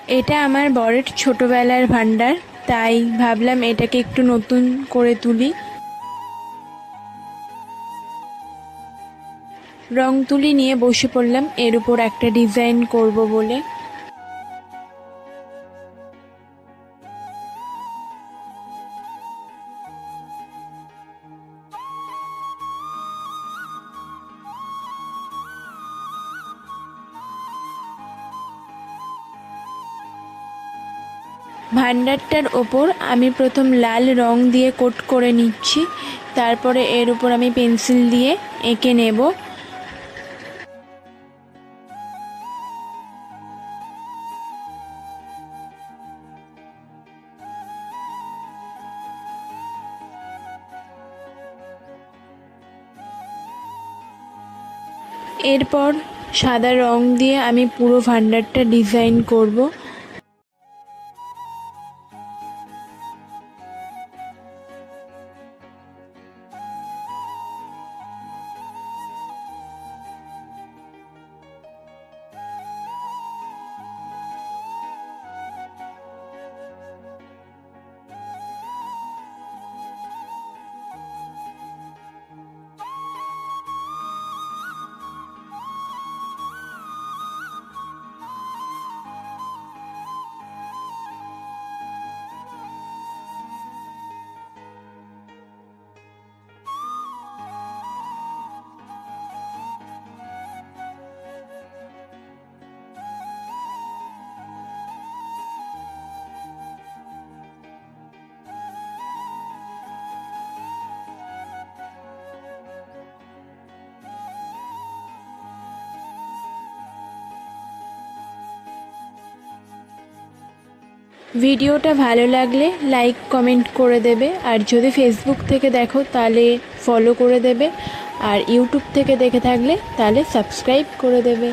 এটা আমার বরের ছোটবেলার ভান্ডার, তাই ভাবলাম এটাকে একটু নতুন করে তুলি। রং তুলি নিয়ে বসে পড়লাম এর উপর একটা ডিজাইন করব বলে। ভান্ডারটার ওপর আমি প্রথম লাল রং দিয়ে কোট করে নিচ্ছি, তারপরে এর উপর আমি পেন্সিল দিয়ে এঁকে নেব। এরপর সাদা রং দিয়ে আমি পুরো ভান্ডারটা ডিজাইন করব। ভিডিওটা ভালো লাগলে লাইক কমেন্ট করে দেবে, আর যদি ফেসবুক থেকে দেখো তাহলে ফলো করে দেবে, আর ইউটিউব থেকে দেখে থাকলে তাহলে সাবস্ক্রাইব করে দেবে।